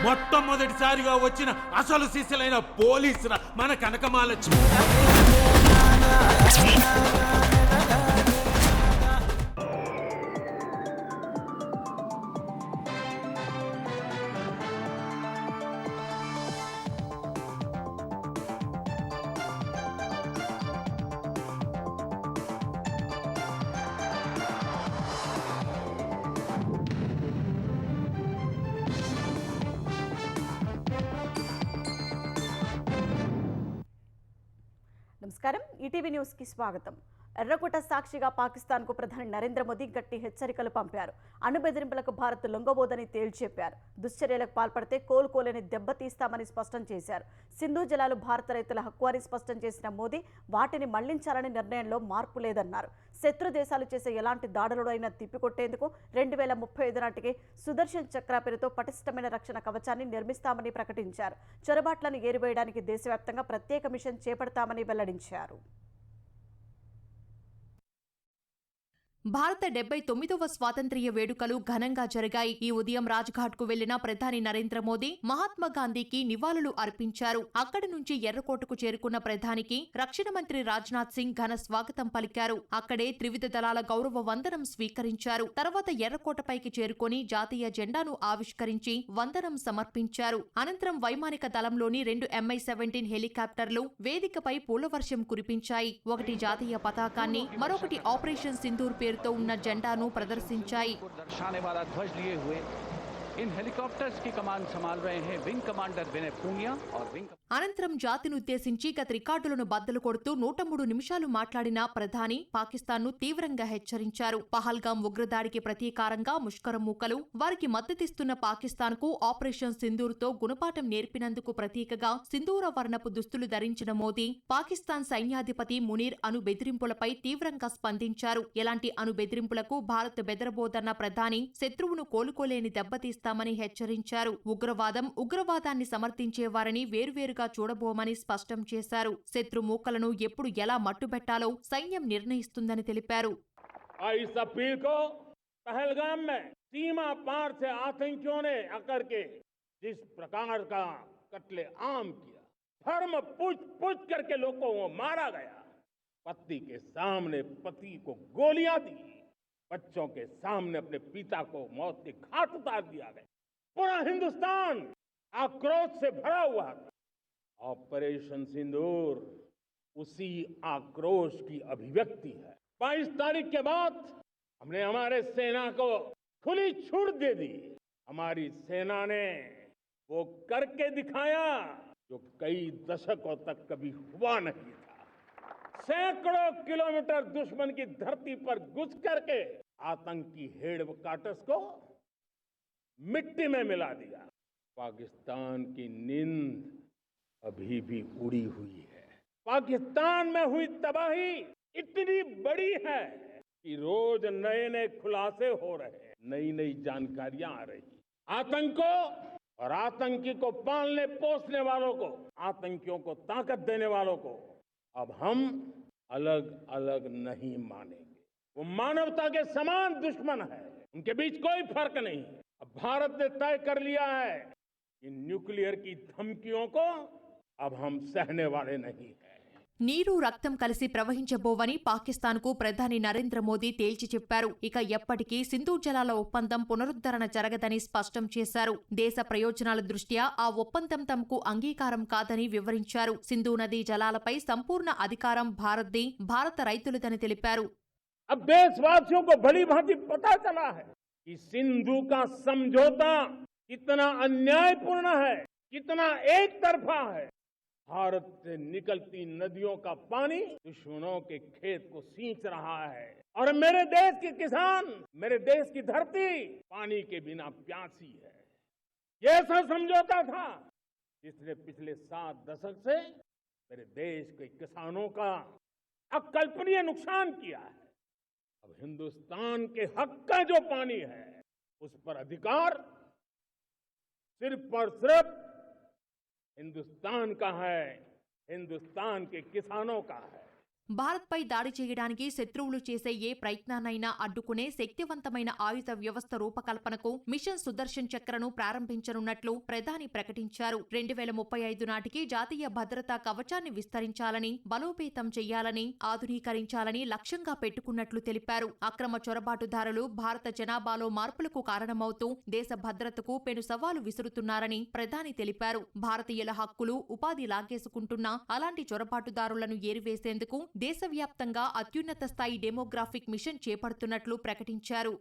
మొట్టమొదటిసారిగా వచ్చిన అసలు శిశులైన పోలీసుల మన కనకమాలక్ష్మి. నమస్కారం, ఈటీవీ న్యూస్ కి స్వాగతం. ఎర్రకోట సాక్షిగా పాకిస్తాన్కు ప్రధాని నరేంద్ర మోదీ గట్టి హెచ్చరికలు పంపారు. అణుబెదిరింపులకు భారత్ లొంగబోదని తేల్చెప్పారు. దుశ్చర్యలకు పాల్పడితే కోలుకోలేని దెబ్బతీస్తామని స్పష్టం చేశారు. సింధు జలాలు భారత రైతుల హక్కు అని స్పష్టం చేసిన మోదీ వాటిని మళ్లించాలని నిర్ణయంలో మార్పు లేదన్నారు. శత్రు దేశాలు చేసే ఎలాంటి దాడులైనా తిప్పికొట్టేందుకు 2035 నాటికి సుదర్శన్ చక్ర పేరుతో పటిష్టమైన రక్షణ కవచాన్ని నిర్మిస్తామని ప్రకటించారు. చొరబాట్లను ఏరివేయడానికి దేశవ్యాప్తంగా ప్రత్యేక మిషన్ చేపడతామని వెల్లడించారు. భారత 79వ స్వాతంత్ర్య వేడుకలు ఘనంగా జరిగాయి. ఈ ఉదయం రాజ్ఘాట్ కు వెళ్లిన ప్రధాని నరేంద్ర మోదీ మహాత్మా గాంధీకి నివాళులు అర్పించారు. అక్కడి నుంచి ఎర్రకోటకు చేరుకున్న ప్రధానికి రక్షణ మంత్రి రాజ్నాథ్ సింగ్ ఘన స్వాగతం పలికారు. అక్కడే త్రివిధ దళాల గౌరవ వందనం స్వీకరించారు. తర్వాత ఎర్రకోటపైకి చేరుకొని జాతీయ జెండాను ఆవిష్కరించి వందనం సమర్పించారు. అనంతరం వైమానిక దళంలోని 2 MI-17 హెలికాప్టర్లు వేదికపై పూలవర్షం కురిపించాయి. ఒకటి జాతీయ పతాకాన్ని, మరొకటి ఆపరేషన్ సింధూర్ పేరుతో ఉన్న జెండాను ప్రదర్శించాయి. इन हेलीकॉप्टर्स की कमान संभाल रहे हैं विंग कमांडर विनय पूनिया और विंग అనంతరం జాతిని ఉద్దేశించి గత రికార్డులను బద్దలు కొడుతూ 103 నిమిషాలు మాట్లాడిన ప్రధాని పాకిస్తాన్ను తీవ్రంగా హెచ్చరించారు. పహల్గాం ఉగ్రదాడికి ప్రతీకారంగా ముష్కరం మూకలు వారికి మద్దతిస్తున్న పాకిస్తాన్కు ఆపరేషన్ సింధూర్తో గుణపాఠం నేర్పినందుకు ప్రతీకగా సింధూర వర్ణపు దుస్తులు ధరించిన మోదీ పాకిస్తాన్ సైన్యాధిపతి మునీర్ అణు బెదిరింపులపై తీవ్రంగా స్పందించారు. ఎలాంటి అణు బెదిరింపులకు భారత్ బెదరబోదన్న ప్రధాని శత్రువును కోలుకోలేని దెబ్బతీస్తామని హెచ్చరించారు. ఉగ్రవాదాన్ని సమర్థించేవారని వేరువేరుగా చూడబోమని స్పష్టం చేశారు. శత్రు మూకలను ఎప్పుడు ఎలా మట్టుబెట్టాలో సైన్యం నిర్ణయిస్తుందని తెలిపారు. इस अपील को पहलगाम में सीमा पार से आतंकियों ने आकर के जिस प्रकार का कत्ले आम किया, धर्म पूछ करके लोगों को मारा गया, पत्नी के सामने पति को गोलियां दी, बच्चों के सामने अपने पिता को मौत के घाट उतार दिया गया, पूरा हिंदुस्तान आक्रोश से भरा हुआ था। ऑपरेशन सिंदूर उसी आक्रोश की अभिव्यक्ति है। 22 तारीख के बाद हमने हमारे सेना को खुली छूट दे दी। हमारी सेना ने वो करके दिखाया जो कई दशकों तक कभी हुआ नहीं था। सैकड़ों किलोमीटर दुश्मन की धरती पर घुस करके आतंकी हेडक्वार्टर्स को मिट्टी में मिला दिया। पाकिस्तान की नींद अभी भी उड़ी हुई है। पाकिस्तान में हुई तबाही इतनी बड़ी है कि रोज नए नए खुलासे हो रहे हैं, नई नई जानकारियां आ रही। आतंक को और आतंकी को पालने पोसने वालों को, आतंकियों को ताकत देने वालों को अब हम अलग अलग नहीं मानेंगे। वो मानवता के समान दुश्मन है, उनके बीच कोई फर्क नहीं। अब भारत ने तय कर लिया है कि न्यूक्लियर की धमकियों को अब हम सहने वाले नहीं हैं। నీరు రక్తం కలిసి ప్రవహించబోవని పాకిస్తాన్కు ప్రధాని నరేంద్ర మోదీ తేల్చి చెప్పారు. ఇక ఎప్పటికీ సింధు జలాల ఒప్పందం పునరుద్ధరణ జరగదని స్పష్టం చేశారు. దేశ ప్రయోజనాల దృష్ట్యా ఆ ఒప్పందం తమకు అంగీకారం కాదని వివరించారు. సింధు నదీ జలాలపై సంపూర్ణ అధికారం భారత్ది, భారత రైతులదని తెలిపారు. अब देशवासियों को भली भांति पता चला है कि सिंधु का समझौता कितना अन्यायपूर्ण है, कितना एक तरफा है। भारत से निकलती नदियों का पानी दुश्मनों के खेत को सींच रहा है और मेरे देश के किसान, मेरे देश की धरती पानी के बिना प्यासी है। ये ऐसा समझौता था जिसने पिछले 7 दशक से मेरे देश के किसानों का अकल्पनीय नुकसान किया है। अब हिंदुस्तान के हक का जो पानी है उस पर अधिकार सिर्फ और सिर्फ हिंदुस्तान का है, हिंदुस्तान के किसानों का है। భారత్పై దాడి చేయడానికి శత్రువులు చేసే ఏ ప్రయత్నాన్నైనా అడ్డుకునే శక్తివంతమైన ఆయుధ వ్యవస్థ రూపకల్పనకు మిషన్ సుదర్శన్ చక్రను ప్రారంభించనున్నట్లు ప్రధాని ప్రకటించారు. 2035 నాటికి జాతీయ భద్రతా కవచాన్ని విస్తరించాలని, బలోపేతం చేయాలని, ఆధునీకరించాలని లక్ష్యంగా పెట్టుకున్నట్లు తెలిపారు. అక్రమ చొరబాటుదారులు భారత జనాభాలో మార్పులకు కారణమవుతూ దేశ భద్రతకు పెను సవాలు విసురుతున్నారని ప్రధాని తెలిపారు. భారతీయుల హక్కులు, ఉపాధి లాగేసుకుంటున్నా అలాంటి చొరబాటుదారులను ఏరివేసేందుకు దేశవ్యాప్తంగా అత్యున్నత స్థాయి డెమోగ్రాఫిక్ మిషన్ చేపడుతున్నట్లు ప్రకటించారు.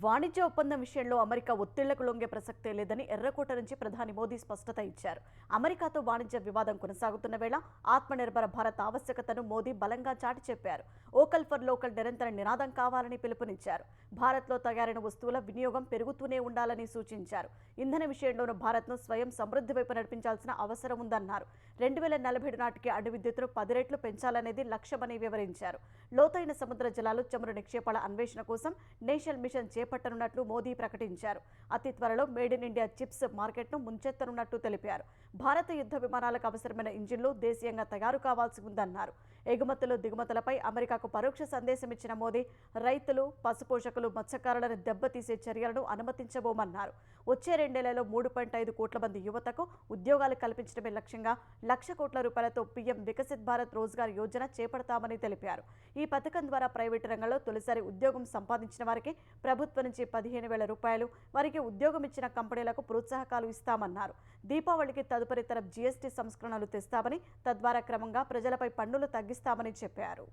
వాణిజ్య ఒప్పందం విషయంలో అమెరికా ఒత్తిళ్లకు లొంగే ప్రసక్తే లేదని ఎర్రకోట నుంచి ప్రధాని మోదీ స్పష్టత ఇచ్చారు. అమెరికాతో వాణిజ్య వివాదం కొనసాగుతున్న వేళ ఆత్మనిర్భర భారత్ ఆవశ్యకతను మోదీ బలంగా చాటి చెప్పారు. ఓకల్ ఫర్ లోకల్ నిరంతర నినాదం కావాలని పిలుపునిచ్చారు. భారత్లో తయారైన వస్తువుల వినియోగం పెరుగుతూనే ఉండాలని సూచించారు. ఇంధన విషయంలోనూ భారత్ను స్వయం సమృద్ధి వైపు నడిపించాల్సిన అవసరం ఉందన్నారు. 2047 నాటికి అణు విద్యుత్తును 10 రెట్లు పెంచాలనేది లక్ష్యమని వివరించారు. లోతైన సముద్ర జలాలు, చమురు నిక్షేపాల అన్వేషణ కోసం నేషనల్ మిషన్ చేపట్టనున్నట్లు మోదీ ప్రకటించారు. అతి త్వరలో మేడ్ ఇన్ ఇండియా చిప్స్ మార్కెట్ను ముంచెత్తనున్నట్లు తెలిపారు. భారత యుద్ధ విమానాలకు అవసరమైన ఇంజిన్లు దేశీయంగా తయారు కావాల్సి ఉందన్నారు. ఎగుమతులు, దిగుమతులపై అమెరికాకు పరోక్ష సందేశం ఇచ్చిన మోదీ రైతులు, పశుపోషకులు, మత్స్యకారులను దెబ్బతీసే చర్యలను అనుమతించబోమన్నారు. వచ్చే 2 ఏళ్లలో 3.5 కోట్ల మంది యువతకు ఉద్యోగాలు కల్పించడమే లక్ష్యంగా 1,00,000 కోట్ల రూపాయలతో పీఎం వికసిత్ భారత్ రోజ్గార్ యోజన చేపడతామని తెలిపారు. ఈ పథకం ద్వారా ప్రైవేటు రంగంలో తొలిసారి ఉద్యోగం సంపాదించిన వారికి ప్రభుత్వం నుంచి 15,000 రూపాయలు, వారికి ఉద్యోగం ఇచ్చిన కంపెనీలకు ప్రోత్సాహకాలు ఇస్తామన్నారు. దీపావళికి తదుపరి తరం జీఎస్టీ సంస్కరణలు తెస్తామని, తద్వారా క్రమంగా ప్రజలపై పన్నులు తగ్గిస్తామని చెప్పారు.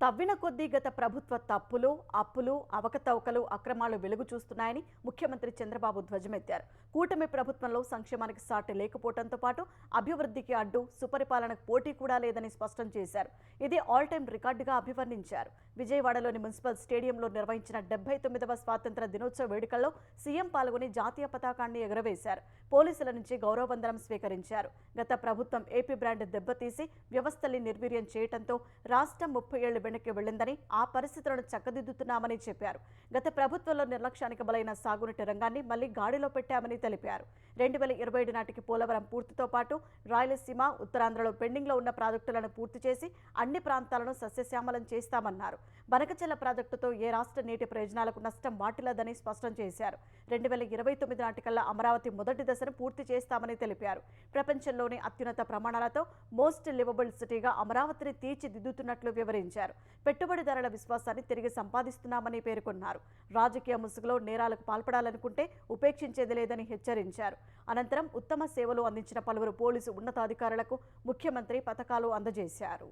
తవ్విన కొద్దీ గత ప్రభుత్వ తప్పులు, అప్పులు, అవకతవకలు, అక్రమాలు వెలుగు చూస్తున్నాయని ముఖ్యమంత్రి చంద్రబాబు ధ్వజమెత్తారు. కూటమి ప్రభుత్వంలో సంక్షేమానికి సాటి లేకపోవడంతో పాటు అభివృద్ధికి అడ్డు, సుపరిపాలనకు పోటీ కూడా లేదని స్పష్టం చేశారు. ఇది ఆల్ టైం రికార్డుగా అభివర్ణించారు. విజయవాడలోని మున్సిపల్ స్టేడియంలో నిర్వహించిన 79వ స్వాతంత్ర దినోత్సవ వేడుకల్లో సీఎం పాల్గొని జాతీయ పతాకాన్ని ఎగురవేశారు. పోలీసుల నుంచి గౌరవవందనం స్వీకరించారు. గత ప్రభుత్వం ఏపీ బ్రాండ్ దెబ్బతీసి వ్యవస్థల్ని నిర్వీర్యం చేయడంతో రాష్ట్రం 30 ఏళ్లు వెనక్కి వెళ్లిందని, ఆ పరిస్థితులను చక్కదిద్దుతున్నామని చెప్పారు. గత ప్రభుత్వంలో నిర్లక్ష్యానికి బలైన సాగునీటి రంగాన్ని మళ్లీ గాడిలో పెట్టామని తెలిపారు. 2027 నాటికి పోలవరం పూర్తితో పాటు రాయలసీమ, ఉత్తరాంధ్రలో పెండింగ్లో ఉన్న ప్రాజెక్టులను పూర్తి చేసి అన్ని ప్రాంతాలను సస్యశ్యామలం చేస్తామన్నారు. బనకచెల్ల ప్రాజెక్టుతో ఏ రాష్ట్ర నీటి ప్రయోజనాలకు నష్టం వాటిల్లదని స్పష్టం చేశారు. 2029 నాటికల్లా అమరావతి మొదటి దశను పూర్తి చేస్తామని తెలిపారు. ప్రపంచంలోని అత్యున్నత ప్రమాణాలతో మోస్ట్ లివబుల్ సిటీగా అమరావతిని తీర్చిదిద్దుతున్నట్లు వివరించారు. పెట్టుబడిదారుల విశ్వాసాన్ని తిరిగి సంపాదిస్తున్నామని పేర్కొన్నారు. రాజకీయ ముసుగులో నేరాలకు పాల్పడాలనుకుంటే ఉపేక్షించేది లేదని హెచ్చరించారు. అనంతరం ఉత్తమ సేవలు అందించిన పలువురు పోలీసు ఉన్నతాధికారులకు ముఖ్యమంత్రి పతకాలు అందజేశారు.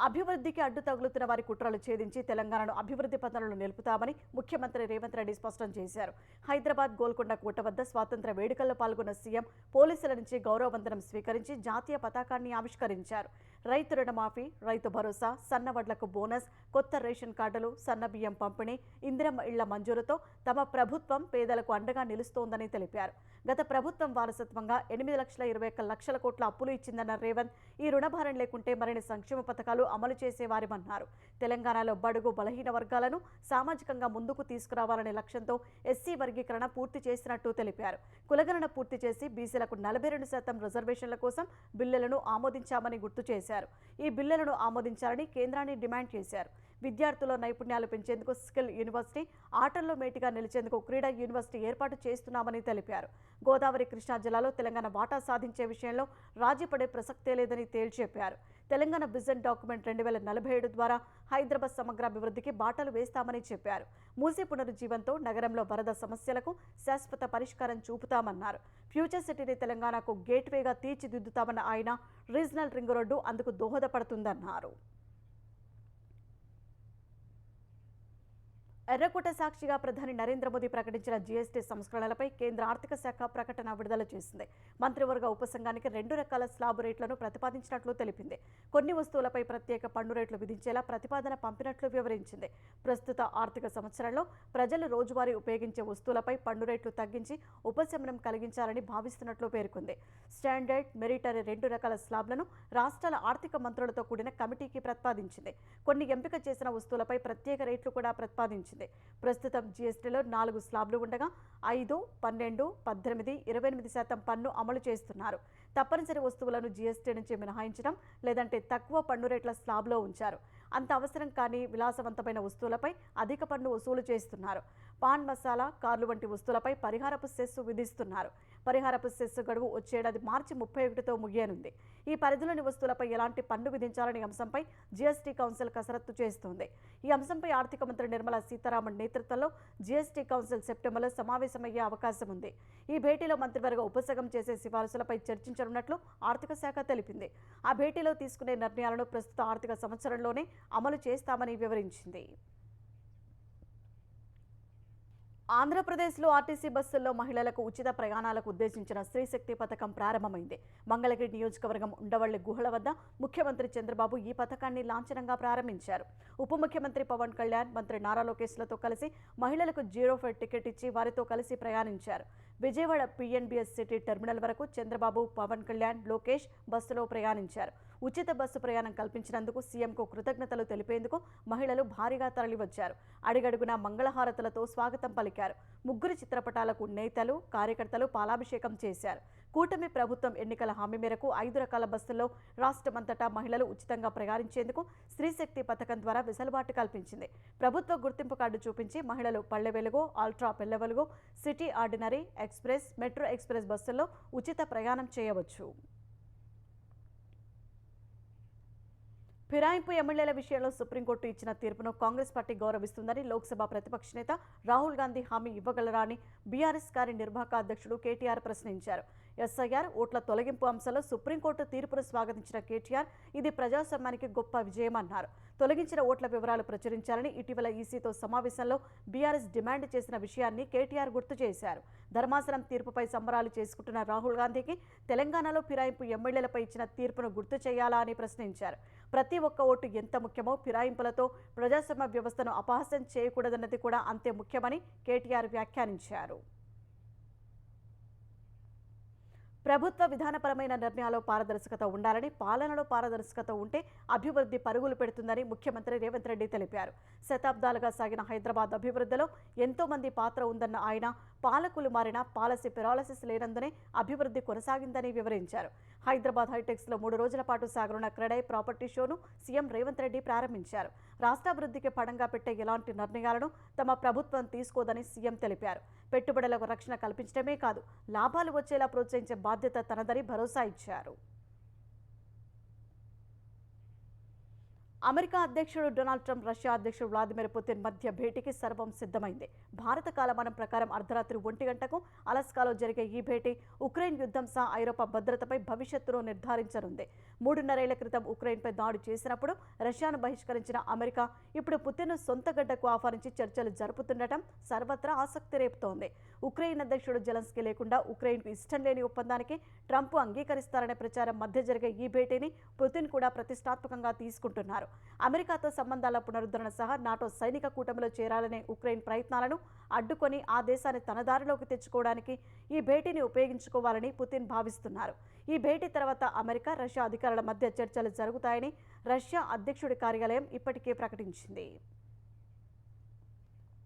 అభివృద్ధికి అడ్డు తగులుతున్న వారి కుట్రలు ఛేదించి తెలంగాణను అభివృద్ధి పథంలో నిలుపుతామని ముఖ్యమంత్రి రేవంత్ రెడ్డి స్పష్టం చేశారు. హైదరాబాద్ గోల్కొండ కోట వద్ద స్వాతంత్ర వేడుకల్లో పాల్గొన్న సీఎం పోలీసుల నుంచి గౌరవవందనం స్వీకరించి జాతీయ పతాకాన్ని ఆవిష్కరించారు. రైతు రుణమాఫీ, రైతు భరోసా, సన్నవడ్లకు బోనస్, కొత్త రేషన్ కార్డులు, సన్న బియ్యం పంపిణీ, ఇందిరమ్మ ఇళ్ల మంజూరుతో తమ ప్రభుత్వం పేదలకు అండగా నిలుస్తోందని తెలిపారు. గత ప్రభుత్వం వారసత్వంగా 8,21,00,000 కోట్ల అప్పులు ఇచ్చిందన్న రేవంత్, ఈ రుణభారం లేకుంటే మరిన్ని సంక్షేమ పథకాలు అమలు చేసేవారిమన్నారు. తెలంగాణలో బడుగు బలహీన వర్గాలను సామాజికంగా ముందుకు తీసుకురావాలనే లక్ష్యంతో ఎస్సీ వర్గీకరణ పూర్తి చేసినట్టు తెలిపారు. కులగణన పూర్తి చేసి బీసీలకు 42% రిజర్వేషన్ల కోసం బిల్లులను ఆమోదించామని గుర్తు చేశారు. ఈ బిల్లులను ఆమోదించాలని కేంద్రాన్ని డిమాండ్ చేశారు. విద్యార్థుల నైపుణ్యాలు పెంచేందుకు స్కిల్ యూనివర్సిటీ, ఆటల్లో మేటిగా నిలిచేందుకు క్రీడా యూనివర్సిటీ ఏర్పాటు చేస్తున్నామని తెలిపారు. గోదావరి, కృష్ణా జిల్లాలో తెలంగాణ వాటా సాధించే విషయంలో రాజీ పడే ప్రసక్తే లేదని తేల్చెప్పారు. తెలంగాణ విజన్ డాక్యుమెంట్ 2047 ద్వారా హైదరాబాద్ సమగ్ర అభివృద్ధికి బాటలు వేస్తామని చెప్పారు. మూసీ పునరుజ్జీవంతో నగరంలో వరద సమస్యలకు శాశ్వత పరిష్కారం చూపుతామన్నారు. ఫ్యూచర్ సిటీని తెలంగాణకు గేట్వేగా తీర్చిదిద్దుతామన్న ఆయన, రీజనల్ రింగ్ రోడ్డు అందుకు దోహదపడుతుందన్నారు. ఎర్రకోట సాక్షిగా ప్రధాని నరేంద్ర మోదీ ప్రకటించిన జీఎస్టీ సంస్కరణలపై కేంద్ర ఆర్థిక శాఖ ప్రకటన విడుదల చేసింది. మంత్రివర్గ ఉపసంఘానికి 2 రకాల స్లాబ్ రేట్లను ప్రతిపాదించినట్లు తెలిపింది. కొన్ని వస్తువులపై ప్రత్యేక పన్ను రేట్లు విధించేలా ప్రతిపాదన పంపినట్లు వివరించింది. ప్రస్తుత ఆర్థిక సంవత్సరంలో ప్రజలు రోజువారీ ఉపయోగించే వస్తువులపై పన్ను రేట్లు తగ్గించి ఉపశమనం కలిగించాలని భావిస్తున్నట్లు పేర్కొంది. స్టాండర్డ్, మెరిటరీ 2 రకాల స్లాబ్లను రాష్ట్రాల ఆర్థిక మంత్రులతో కూడిన కమిటీకి ప్రతిపాదించింది. కొన్ని ఎంపిక చేసిన వస్తువులపై ప్రత్యేక రేట్లు కూడా ప్రతిపాదించింది. వెల్లడించింది. ప్రస్తుతం జీఎస్టీలో 4 స్లాబ్లు ఉండగా 5, 12, 18, 28% పన్ను అమలు చేస్తున్నారు. తప్పనిసరి వస్తువులను జీఎస్టీ నుంచి మినహాయించడం లేదంటే తక్కువ పన్ను రేట్ల స్లాబ్లో ఉంచారు. అంత అవసరం కాని విలాసవంతమైన వస్తువులపై అధిక పన్ను వసూలు చేస్తున్నారు. పాన్ మసాలా, కార్లు వంటి వస్తువులపై పరిహారపు సెస్సు విధిస్తున్నారు. పరిహారపు సెస్సు గడువు వచ్చేడాది మార్చి 31తో ముగియనుంది. ఈ పరిధిలోని వస్తువులపై ఎలాంటి పన్ను విధించాలనే అంశంపై జీఎస్టీ కౌన్సిల్ కసరత్తు చేస్తోంది. ఈ అంశంపై ఆర్థిక మంత్రి నిర్మలా సీతారామన్ నేతృత్వంలో జీఎస్టీ కౌన్సిల్ సెప్టెంబర్లో సమావేశమయ్యే అవకాశం ఉంది. ఈ భేటీలో మంత్రివర్గ ఉపసగం చేసే సిఫారసులపై చర్చించనున్నట్లు ఆర్థిక శాఖ తెలిపింది. ఆ భేటీలో తీసుకునే నిర్ణయాలను ప్రస్తుత ఆర్థిక సంవత్సరంలోనే అమలు చేస్తామని వివరించింది. ఆంధ్రప్రదేశ్లో ఆర్టీసీ బస్సుల్లో మహిళలకు ఉచిత ప్రయాణాలకు ఉద్దేశించిన స్త్రీశక్తి పథకం ప్రారంభమైంది. మంగళగిరి నియోజకవర్గం ఉండవల్లి గుహల వద్ద ముఖ్యమంత్రి చంద్రబాబు ఈ పథకాన్ని లాంఛనంగా ప్రారంభించారు. ఉప ముఖ్యమంత్రి పవన్ కళ్యాణ్, మంత్రి నారా లోకేష్లతో కలిసి మహిళలకు 0 ఫేర్ టికెట్ ఇచ్చి వారితో కలిసి ప్రయాణించారు. విజయవాడ పిఎన్బిఎస్ సిటీ టెర్మినల్ వరకు చంద్రబాబు, పవన్ కళ్యాణ్, లోకేష్ బస్సులో ప్రయాణించారు. ఉచిత బస్సు ప్రయాణం కల్పించినందుకు సీఎంకు కృతజ్ఞతలు తెలిపేందుకు మహిళలు భారీగా తరలివచ్చారు. అడుగడుగునా మంగళహారతులతో స్వాగతం పలికారు. ముగ్గురు చిత్రపటాలకు నేతలు, కార్యకర్తలు పాలాభిషేకం చేశారు. కూటమి ప్రభుత్వం ఎన్నికల హామీ మేరకు 5 రకాల బస్సుల్లో రాష్ట్రమంతటా మహిళలు ఉచితంగా ప్రయాణించేందుకు స్త్రీశక్తి పథకం ద్వారా వెసులుబాటు కల్పించింది. ప్రభుత్వ గుర్తింపు కార్డు చూపించి మహిళలు Palle Velugu, ultra Palle Velugu, city ordinary, express, metro express బస్సుల్లో ఉచిత ప్రయాణం చేయవచ్చు. ఫిరాయింపు ఎమ్మెల్యేల విషయంలో సుప్రీంకోర్టు ఇచ్చిన తీర్పును కాంగ్రెస్ పార్టీ గౌరవిస్తుందని లోక్సభ ప్రతిపక్ష నేత రాహుల్ గాంధీ హామీ ఇవ్వగలరా అని బీఆర్ఎస్ కార్యనిర్వాహక అధ్యక్షుడు కేటీఆర్ ప్రశ్నించారు. ఎస్ఐఆర్ ఓట్ల తొలగింపు అంశంలో సుప్రీంకోర్టు తీర్పును స్వాగతించిన కేటీఆర్ ఇది ప్రజాస్వామ్యానికి గొప్ప విజయమన్నారు. తొలగించిన ఓట్ల వివరాలు ప్రచురించాలని ఇటీవల ఈసీతో సమావేశంలో బీఆర్ఎస్ డిమాండ్ చేసిన విషయాన్ని కేటీఆర్ గుర్తు చేశారు. ధర్మాసనం తీర్పుపై సంబరాలు చేసుకుంటున్న రాహుల్ గాంధీకి తెలంగాణలో ఫిరాయింపు ఎమ్మెల్యేలపై ఇచ్చిన తీర్పును గుర్తు చేయాలా అని ప్రశ్నించారు. ప్రతి ఒక్క ఓటు ఎంత ముఖ్యమో ఫిరాయింపులతో ప్రజాస్వామ్య వ్యవస్థను అపహాస్యం చేయకూడదన్నది కూడా అంతే ముఖ్యమని కేటీఆర్ వ్యాఖ్యానించారు. ప్రభుత్వ విధానపరమైన నిర్ణయాల్లో పారదర్శకత ఉండాలని, పాలనలో పారదర్శకత ఉంటే అభివృద్ధి పరుగులు పెడుతుందని ముఖ్యమంత్రి రేవంత్ రెడ్డి తెలిపారు. శతాబ్దాలుగా సాగిన హైదరాబాద్ అభివృద్ధిలో ఎంతో మంది పాత్ర ఉందన్న ఆయన పాలకులు మారినా పాలసీ పెరాలసిస్ లేనందునే అభివృద్ధి కొనసాగిందని వివరించారు. హైదరాబాద్ హైటెక్స్లో 3 రోజుల పాటు సాగనున్న క్రెడై ప్రాపర్టీ షోను సీఎం రేవంత్ రెడ్డి ప్రారంభించారు. రాష్ట్రాభివృద్ధికి పడంగా పెట్టే ఎలాంటి నిర్ణయాలను తమ ప్రభుత్వం తీసుకోదని సీఎం తెలిపారు. పెట్టుబడులకు రక్షణ కల్పించడమే కాదు, లాభాలు వచ్చేలా ప్రోత్సహించే బాధ్యత తనదని భరోసా ఇచ్చారు. అమెరికా అధ్యక్షుడు డొనాల్డ్ ట్రంప్, రష్యా అధ్యక్షుడు వ్లాదిమిర్ పుతిన్ మధ్య భేటీకి సర్వం సిద్ధమైంది. భారత కాలమానం ప్రకారం అర్ధరాత్రి 1 గంటకు అలస్కాలో జరిగే ఈ భేటీ ఉక్రెయిన్ యుద్ధం సహా ఐరోపా భద్రతపై భవిష్యత్తును నిర్ధారించనుంది. 3.5 ఏళ్ల క్రితం ఉక్రెయిన్పై దాడి చేసినప్పుడు రష్యాను బహిష్కరించిన అమెరికా ఇప్పుడు పుతిన్ను సొంత గడ్డకు ఆహ్వానించి చర్చలు జరుపుతుండటం సర్వత్రా ఆసక్తి రేపుతోంది. ఉక్రెయిన్ అధ్యక్షుడు జెలెన్స్కీ లేకుండా ఉక్రెయిన్కు ఇష్టం లేని ఒప్పందానికి ట్రంప్ అంగీకరిస్తారనే ప్రచారం మధ్య జరిగే ఈ భేటీని పుతిన్ కూడా ప్రతిష్టాత్మకంగా తీసుకుంటున్నారు. అమెరికాతో సంబంధాల పునరుద్ధరణ సహా నాటో సైనిక కూటమిలో చేరాలనే ఉక్రెయిన్ ప్రయత్నాలను అడ్డుకొని ఆ దేశాన్ని తన దారిలోకి తెచ్చుకోవడానికి ఈ భేటీని ఉపయోగించుకోవాలని పుతిన్ భావిస్తున్నారు. ఈ భేటీ తర్వాత అమెరికా, రష్యా అధికారుల మధ్య చర్చలు జరుగుతాయని రష్యా అధ్యక్షుడి కార్యాలయం ఇప్పటికే ప్రకటించింది.